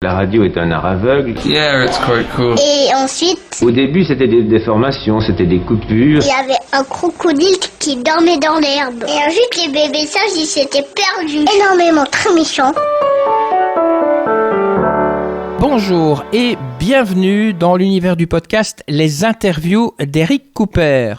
La radio est un art aveugle. Yeah, it's quite cool. Et ensuite, Au début, c'était des déformations, c'était des coupures. il y avait un crocodile qui dormait dans l'herbe. Et ensuite, les bébés sages, ils s'étaient perdus. Énormément, très méchants. Bonjour et bienvenue dans l'univers du podcast Les interviews d'Eric Cooper.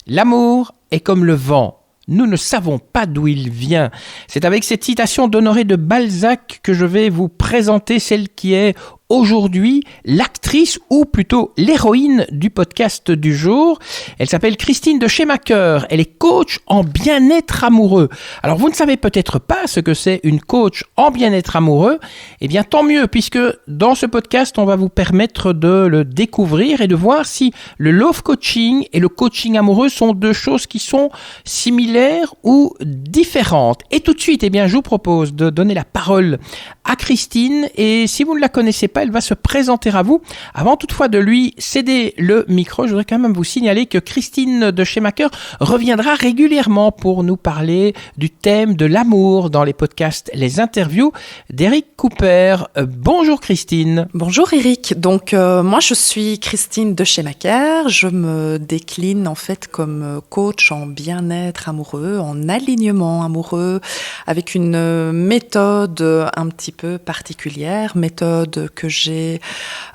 L'amour est comme le vent. Nous ne savons pas d'où il vient. C'est avec cette citation d'Honoré de Balzac que je vais vous présenter celle qui est aujourd'hui l'actrice ou plutôt l'héroïne du podcast du jour. Elle s'appelle Christine de Schemacker. Elle est coach en bien-être amoureux. Alors vous ne savez peut-être pas ce que c'est une coach en bien-être amoureux. Eh bien tant mieux, puisque dans ce podcast on va vous permettre de le découvrir et de voir si le love coaching et le coaching amoureux sont deux choses qui sont similaires ou différentes. Et tout de suite, eh bien je vous propose de donner la parole à Christine, et si vous ne la connaissez pas, elle va se présenter à vous. Avant toutefois de lui céder le micro, je voudrais quand même vous signaler que Christine de Schemacker reviendra régulièrement pour nous parler du thème de l'amour dans les podcasts, les interviews d'Eric Cooper. Bonjour Christine. Bonjour Eric, donc moi je suis Christine de Schemacker, je me décline en fait comme coach en bien-être amoureux, en alignement amoureux, avec une méthode un petit peu particulière, méthode que j'ai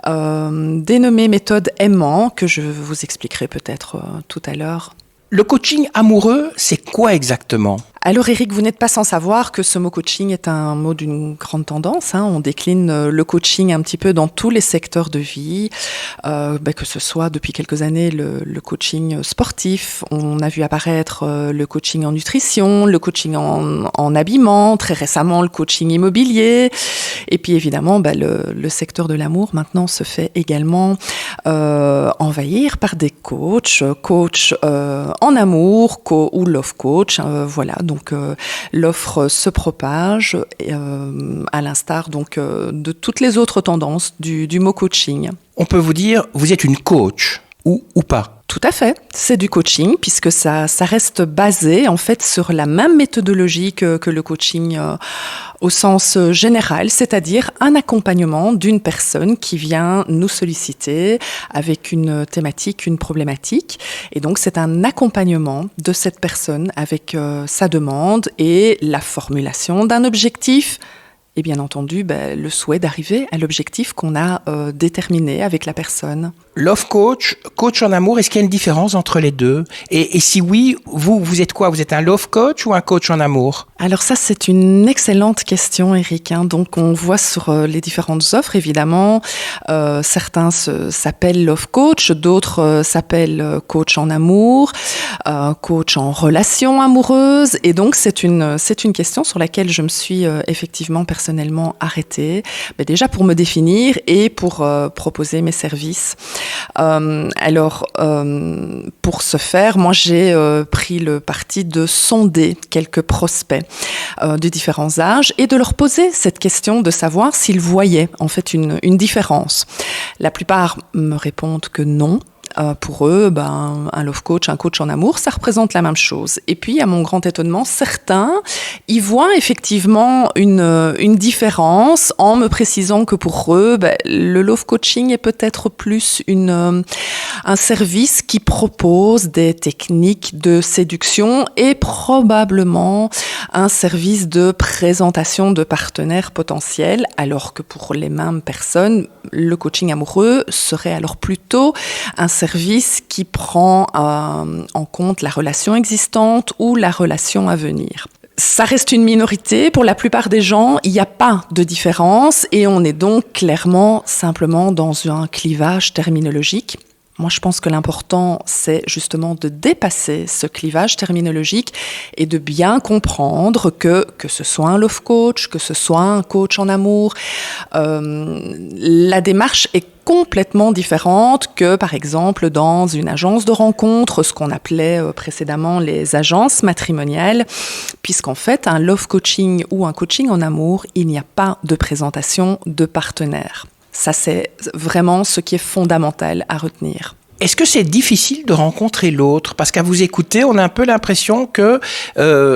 dénommée méthode aimant, que je vous expliquerai peut-être tout à l'heure. Le coaching amoureux, c'est quoi exactement ? Alors Eric, vous n'êtes pas sans savoir que ce mot coaching est un mot d'une grande tendance. On décline le coaching un petit peu dans tous les secteurs de vie, que ce soit depuis quelques années le coaching sportif. On a vu apparaître le coaching en nutrition, le coaching en habillement, très récemment le coaching immobilier. Et puis évidemment, le secteur de l'amour maintenant se fait également envahir par des coachs en amour ou love coach. Voilà. Donc l'offre se propage à l'instar donc de toutes les autres tendances du mot coaching. On peut vous dire, vous êtes une coach ou pas ? Tout à fait, c'est du coaching puisque ça reste basé en fait sur la même méthodologie que le coaching au sens général, c'est-à-dire un accompagnement d'une personne qui vient nous solliciter avec une thématique, une problématique. Et donc c'est un accompagnement de cette personne avec sa demande et la formulation d'un objectif. Et bien entendu, le souhait d'arriver à l'objectif qu'on a déterminé avec la personne. Love coach, coach en amour, est-ce qu'il y a une différence entre les deux ? Et si oui, vous êtes quoi ? Vous êtes un love coach ou un coach en amour ? Alors ça, c'est une excellente question, Eric. Donc on voit sur les différentes offres, évidemment, certains s'appellent love coach, d'autres s'appellent coach en amour, coach en relation amoureuse. Et donc c'est une question sur laquelle je me suis effectivement personnellement arrêtée, déjà pour me définir et pour proposer mes services. Pour ce faire, moi j'ai pris le parti de sonder quelques prospects de différents âges et de leur poser cette question de savoir s'ils voyaient en fait une différence. La plupart me répondent que non. Pour eux, un love coach, un coach en amour, ça représente la même chose. Et puis, à mon grand étonnement, certains y voient effectivement une différence en me précisant que pour eux, le love coaching est peut-être plus un service qui propose des techniques de séduction et probablement un service de présentation de partenaires potentiels, alors que pour les mêmes personnes, le coaching amoureux serait alors plutôt un service qui prend en compte la relation existante ou la relation à venir. Ça reste une minorité. Pour la plupart des gens, il n'y a pas de différence et on est donc clairement simplement dans un clivage terminologique. Moi, je pense que l'important, c'est justement de dépasser ce clivage terminologique et de bien comprendre que ce soit un love coach, que ce soit un coach en amour, la démarche est complètement différente que, par exemple, dans une agence de rencontre, ce qu'on appelait précédemment les agences matrimoniales, puisqu'en fait, un love coaching ou un coaching en amour, il n'y a pas de présentation de partenaire. Ça, c'est vraiment ce qui est fondamental à retenir. Est-ce que c'est difficile de rencontrer l'autre ? Parce qu'à vous écouter, on a un peu l'impression que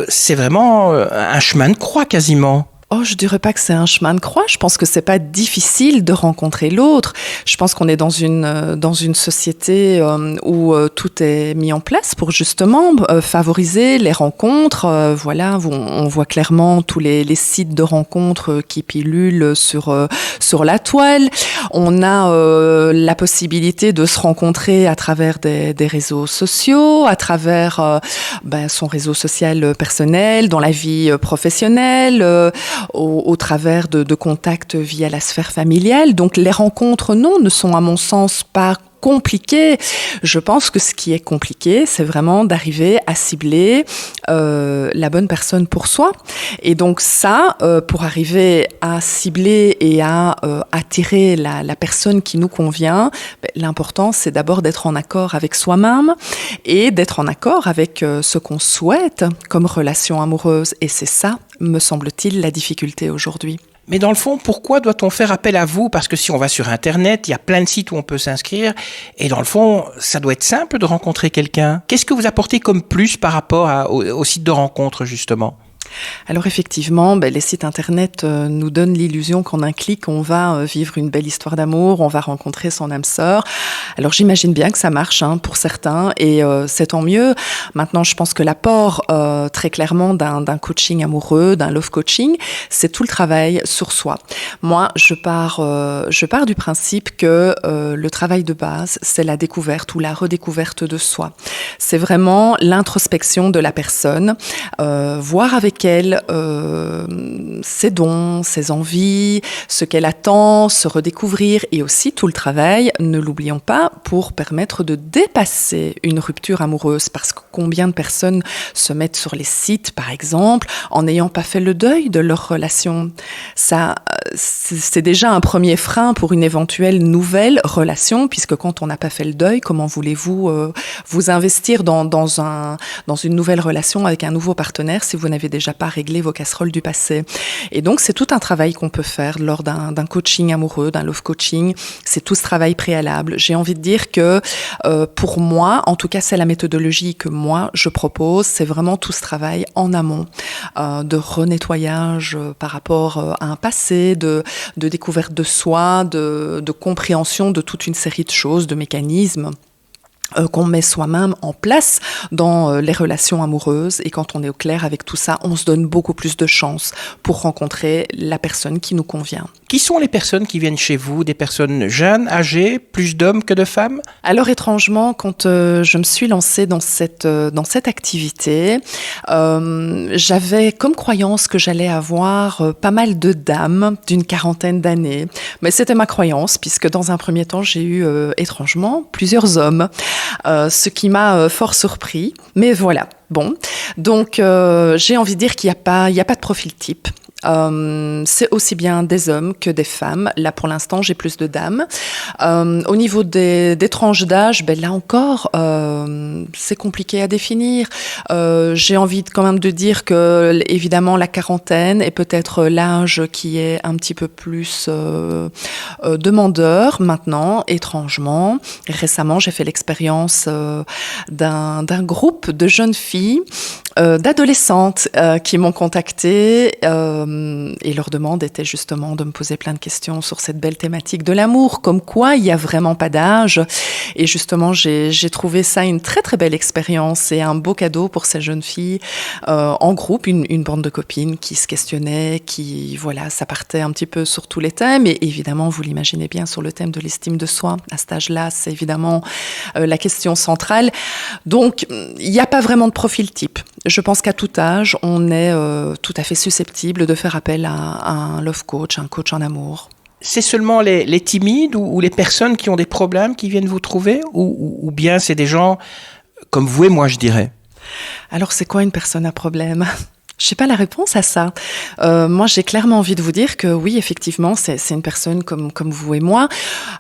c'est vraiment un chemin de croix quasiment. Oh, je dirais pas que c'est un chemin de croix. Je pense que c'est pas difficile de rencontrer l'autre. Je pense qu'on est dans une société où tout est mis en place pour justement favoriser les rencontres. Voilà, on voit clairement tous les sites de rencontres qui pilulent sur la toile. On a la possibilité de se rencontrer à travers des réseaux sociaux, à travers son réseau social personnel, dans la vie professionnelle. Au travers de contacts via la sphère familiale. Donc les rencontres, non, ne sont à mon sens pas compliquées. Je pense que ce qui est compliqué, c'est vraiment d'arriver à cibler la bonne personne pour soi. Et donc ça, pour arriver à cibler et à attirer la personne qui nous convient, l'important, c'est d'abord d'être en accord avec soi-même et d'être en accord avec ce qu'on souhaite comme relation amoureuse. Et c'est ça, me semble-t-il, la difficulté aujourd'hui. Mais dans le fond, pourquoi doit-on faire appel à vous? Parce que si on va sur Internet, il y a plein de sites où on peut s'inscrire. Et dans le fond, ça doit être simple de rencontrer quelqu'un. Qu'est-ce que vous apportez comme plus par rapport au site de rencontre, justement? Alors effectivement, les sites internet nous donnent l'illusion qu'en un clic, on va vivre une belle histoire d'amour, on va rencontrer son âme sœur. Alors j'imagine bien que ça marche pour certains et c'est tant mieux. Maintenant, je pense que l'apport très clairement d'un coaching amoureux, d'un love coaching, c'est tout le travail sur soi. Moi, je pars du principe que le travail de base, c'est la découverte ou la redécouverte de soi. C'est vraiment l'introspection de la personne, voir avec elle ses dons, ses envies, ce qu'elle attend, se redécouvrir et aussi tout le travail, ne l'oublions pas, pour permettre de dépasser une rupture amoureuse. Parce que combien de personnes se mettent sur les sites, par exemple, en n'ayant pas fait le deuil de leur relation. Ça, c'est déjà un premier frein pour une éventuelle nouvelle relation, puisque quand on n'a pas fait le deuil, comment voulez-vous vous investir dans une nouvelle relation avec un nouveau partenaire si vous n'avez déjà pas réglé vos casseroles du passé. Et donc, c'est tout un travail qu'on peut faire lors d'un coaching amoureux, d'un love coaching. C'est tout ce travail préalable. J'ai envie de dire que pour moi, en tout cas, c'est la méthodologie que moi, je propose. C'est vraiment tout ce travail en amont de renettoyage par rapport à un passé, de découverte de soi, de compréhension de toute une série de choses, de mécanismes qu'on met soi-même en place dans les relations amoureuses. Et quand on est au clair avec tout ça, on se donne beaucoup plus de chances pour rencontrer la personne qui nous convient. Qui sont les personnes qui viennent chez vous? Des personnes jeunes, âgées, plus d'hommes que de femmes? Alors étrangement, quand je me suis lancée dans cette activité, j'avais comme croyance que j'allais avoir pas mal de dames d'une quarantaine d'années. Mais c'était ma croyance, puisque dans un premier temps, j'ai eu étrangement plusieurs hommes. Ce qui m'a fort surpris, mais voilà. Bon, donc j'ai envie de dire qu'il n'y a pas de profil type. C'est aussi bien des hommes que des femmes. Là, pour l'instant, j'ai plus de dames. Au niveau des tranches d'âge, là encore, c'est compliqué à définir. J'ai envie quand même de dire que, évidemment, la quarantaine est peut-être l'âge qui est un petit peu plus demandeur. Maintenant, étrangement, récemment, j'ai fait l'expérience d'un groupe de jeunes filles, d'adolescentes qui m'ont contactée et leur demande était justement de me poser plein de questions sur cette belle thématique de l'amour, comme quoi il n'y a vraiment pas d'âge. Et justement, j'ai trouvé ça une très très belle expérience et un beau cadeau pour ces jeunes filles en groupe, une bande de copines qui se questionnaient, ça partait un petit peu sur tous les thèmes et évidemment, vous l'imaginez bien, sur le thème de l'estime de soi. À cet âge-là, c'est évidemment la question centrale. Donc, il n'y a pas vraiment de profil type. Je pense qu'à tout âge, on est tout à fait susceptible de faire appel à un love coach, un coach en amour. C'est seulement les timides ou les personnes qui ont des problèmes qui viennent vous trouver ou bien c'est des gens comme vous et moi, je dirais? Alors, c'est quoi une personne à problème ? Je sais pas la réponse à ça. Moi, j'ai clairement envie de vous dire que oui, effectivement, c'est une personne comme vous et moi.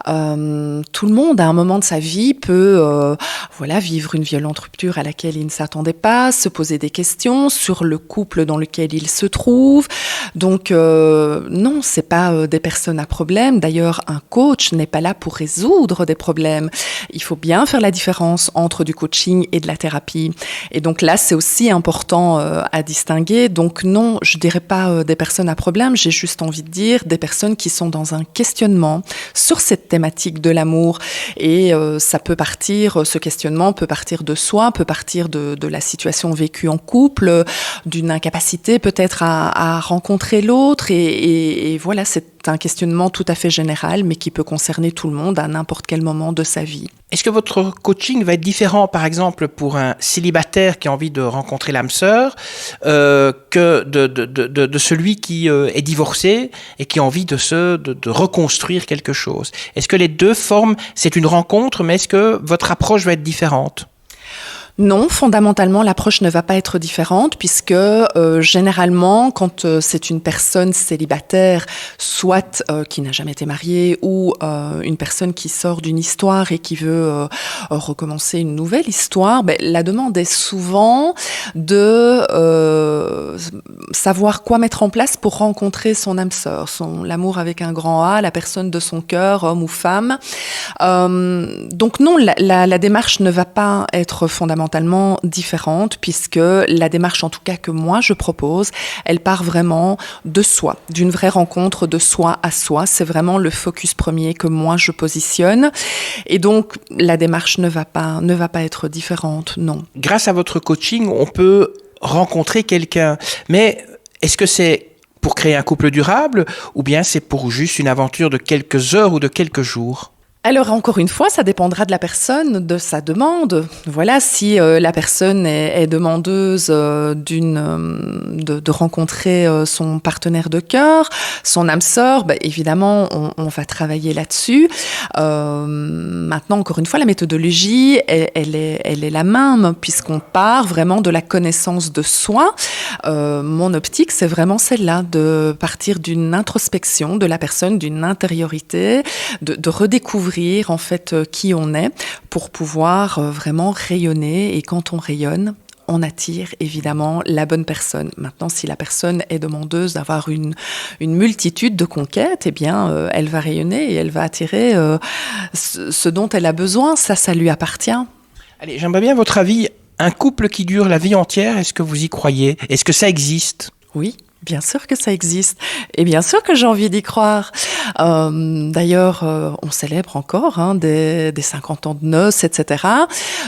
Tout le monde, à un moment de sa vie, peut vivre une violente rupture à laquelle il ne s'attendait pas, se poser des questions sur le couple dans lequel il se trouve. Donc, non, c'est pas des personnes à problème. D'ailleurs, un coach n'est pas là pour résoudre des problèmes. Il faut bien faire la différence entre du coaching et de la thérapie. Et donc là, c'est aussi important à distinguer distinguer. Donc non, je dirais pas des personnes à problème, j'ai juste envie de dire des personnes qui sont dans un questionnement sur cette thématique de l'amour. Et ce questionnement peut partir de soi, peut partir de la situation vécue en couple, d'une incapacité peut-être à rencontrer l'autre. Et voilà, c'est un questionnement tout à fait général, mais qui peut concerner tout le monde à n'importe quel moment de sa vie. Est-ce que votre coaching va être différent, par exemple, pour un célibataire qui a envie de rencontrer l'âme sœur, que de celui qui est divorcé et qui a envie de reconstruire quelque chose? Est-ce que les deux formes, c'est une rencontre, mais est-ce que votre approche va être différente? Non, fondamentalement, l'approche ne va pas être différente puisque généralement, quand c'est une personne célibataire, soit qui n'a jamais été mariée ou une personne qui sort d'une histoire et qui veut recommencer une nouvelle histoire, la demande est souvent de savoir quoi mettre en place pour rencontrer son âme sœur, l'amour avec un grand A, la personne de son cœur, homme ou femme. Donc non, la démarche ne va pas être fondamentalement différente puisque la démarche en tout cas que moi je propose, elle part vraiment de soi, d'une vraie rencontre de soi à soi. C'est vraiment le focus premier que moi je positionne et donc la démarche ne va pas être différente, non. Grâce à votre coaching, on peut rencontrer quelqu'un, mais est-ce que c'est pour créer un couple durable ou bien c'est pour juste une aventure de quelques heures ou de quelques jours? Alors encore une fois, ça dépendra de la personne, de sa demande. Voilà, si la personne est demandeuse de rencontrer son partenaire de cœur, son âme sœur, évidemment, on va travailler là-dessus. Maintenant, encore une fois, la méthodologie, elle est la même puisqu'on part vraiment de la connaissance de soi. Mon optique, c'est vraiment celle-là, de partir d'une introspection de la personne, d'une intériorité, de redécouvrir en fait qui on est pour pouvoir vraiment rayonner. Et quand on rayonne, on attire évidemment la bonne personne. Maintenant, si la personne est demandeuse d'avoir une multitude de conquêtes, elle va rayonner et elle va attirer ce dont elle a besoin. Ça lui appartient. Allez, j'aimerais bien votre avis. Un couple qui dure la vie entière, est-ce que vous y croyez? Est-ce que ça existe? Oui. Bien sûr que ça existe et bien sûr que j'ai envie d'y croire. D'ailleurs, on célèbre encore des 50 ans de noces, etc.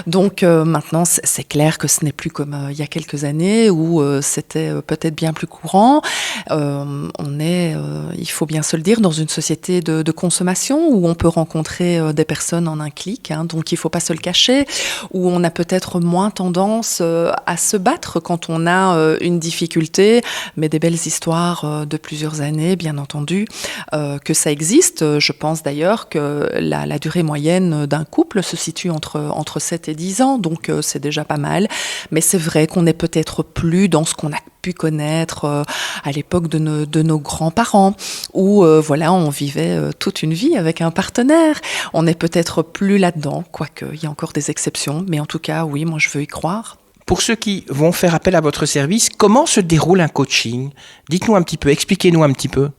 Donc maintenant, c'est clair que ce n'est plus comme il y a quelques années où c'était peut-être bien plus courant. Il faut bien se le dire, dans une société de consommation où on peut rencontrer des personnes en un clic, donc il ne faut pas se le cacher, où on a peut-être moins tendance à se battre quand on a une difficulté, mais des belles histoires de plusieurs années, bien entendu, que ça existe. Je pense d'ailleurs que la durée moyenne d'un couple se situe entre 7 et 10 ans, donc c'est déjà pas mal. Mais c'est vrai qu'on n'est peut-être plus dans ce qu'on a pu connaître à l'époque de nos grands-parents, où on vivait toute une vie avec un partenaire. On n'est peut-être plus là-dedans, quoique il y a encore des exceptions, mais en tout cas, oui, moi je veux y croire. Pour ceux qui vont faire appel à votre service, comment se déroule un coaching? Dites-nous un petit peu, expliquez-nous un petit peu.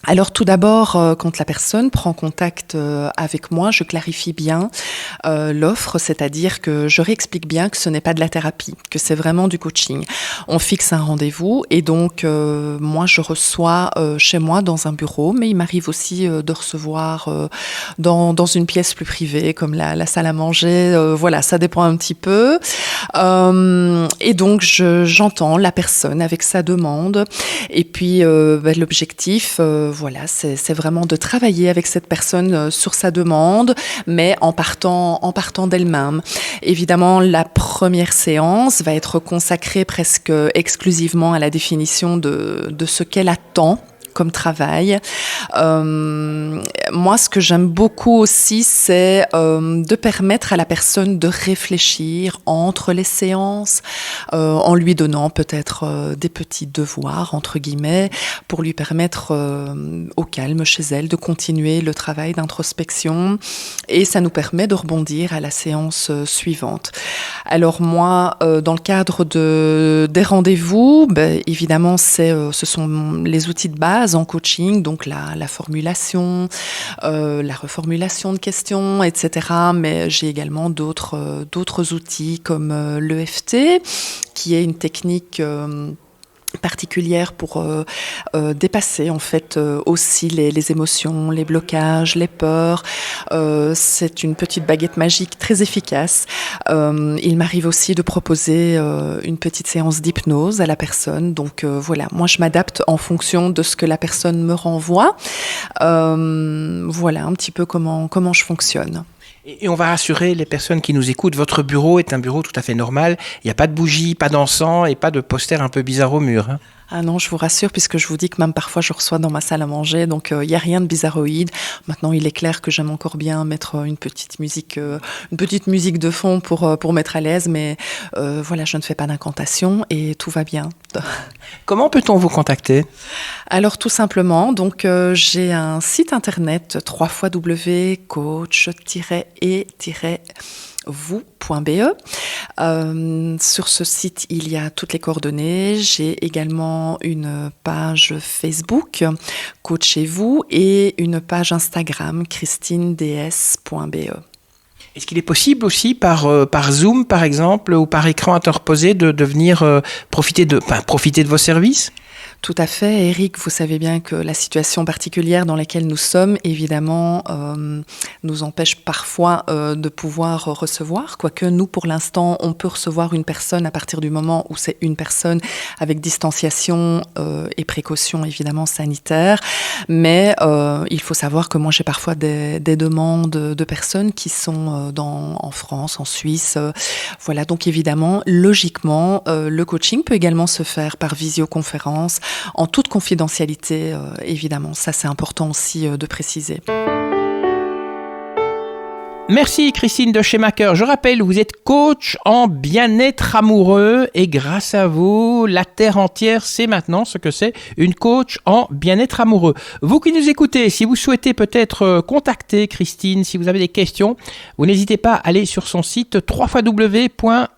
Alors tout d'abord, quand la personne prend contact avec moi, je clarifie bien l'offre, c'est-à-dire que je réexplique bien que ce n'est pas de la thérapie, que c'est vraiment du coaching. On fixe un rendez-vous et donc moi je reçois chez moi dans un bureau, mais il m'arrive aussi de recevoir dans une pièce plus privée comme la salle à manger, ça dépend un petit peu. Et donc j'entends la personne avec sa demande et puis l'objectif c'est vraiment de travailler avec cette personne sur sa demande, mais en partant d'elle-même. Évidemment, la première séance va être consacrée presque exclusivement à la définition de ce qu'elle attend comme travail. Moi, ce que j'aime beaucoup aussi, c'est de permettre à la personne de réfléchir entre les séances, en lui donnant peut-être des petits devoirs, entre guillemets, pour lui permettre au calme chez elle de continuer le travail d'introspection. Et ça nous permet de rebondir à la séance suivante. Alors moi, dans le cadre des rendez-vous, évidemment, ce sont les outils de base en coaching, donc la formulation, la reformulation de questions, etc. Mais j'ai également d'autres outils comme l'EFT, qui est une technique particulière pour dépasser en fait aussi les émotions, les blocages, les peurs. C'est une petite baguette magique très efficace. Il m'arrive aussi de proposer une petite séance d'hypnose à la personne. Donc voilà, moi je m'adapte en fonction de ce que la personne me renvoie. Voilà un petit peu comment je fonctionne. Et on va rassurer les personnes qui nous écoutent, votre bureau est un bureau tout à fait normal, il n'y a pas de bougies, pas d'encens et pas de posters un peu bizarres au mur. Hein. Ah non, je vous rassure, puisque je vous dis que même parfois je reçois dans ma salle à manger, donc il n'y a rien de bizarroïde. Maintenant, il est clair que j'aime encore bien mettre une petite musique de fond pour mettre à l'aise, mais voilà, je ne fais pas d'incantation et tout va bien. Comment peut-on vous contacter ? Alors tout simplement, donc j'ai un site internet www.coach-et-vous.be. Sur ce site, il y a toutes les coordonnées. J'ai également une page Facebook, Coachez-vous, et une page Instagram, christineds.be. Est-ce qu'il est possible aussi par Zoom, par exemple, ou par écran interposé de venir profiter de vos services ? Tout à fait, Eric, vous savez bien que la situation particulière dans laquelle nous sommes, évidemment, nous empêche parfois de pouvoir recevoir, quoique nous, pour l'instant, on peut recevoir une personne à partir du moment où c'est une personne avec distanciation et précautions, évidemment, sanitaires. Mais il faut savoir que moi, j'ai parfois des demandes de personnes qui sont en France, en Suisse. Voilà, donc évidemment, logiquement, le coaching peut également se faire par visioconférence, en toute confidentialité, évidemment. Ça, c'est important aussi de préciser. Merci Christine de Schemacher. Je rappelle, vous êtes coach en bien-être amoureux et grâce à vous, la terre entière sait maintenant ce que c'est une coach en bien-être amoureux. Vous qui nous écoutez, si vous souhaitez peut-être contacter Christine, si vous avez des questions, vous n'hésitez pas à aller sur son site www.coach-et-vous.be.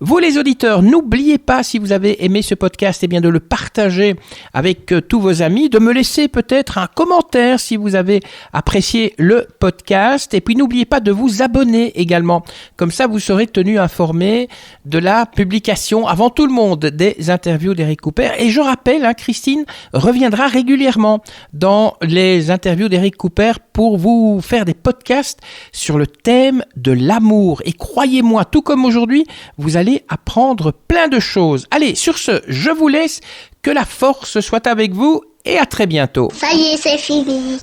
Vous les auditeurs, n'oubliez pas, si vous avez aimé ce podcast, de le partager avec tous vos amis, de me laisser peut-être un commentaire si vous avez apprécié le podcast, et puis n'oubliez pas de vous abonner également. Comme ça, vous serez tenu informé de la publication avant tout le monde des interviews d'Eric Cooper. Et je rappelle, Christine reviendra régulièrement dans les interviews d'Eric Cooper pour vous faire des podcasts sur le thème de l'amour. Et croyez-moi, tout comme aujourd'hui, vous allez apprendre plein de choses. Allez, sur ce, je vous laisse. Que la force soit avec vous et à très bientôt. Ça y est, c'est fini.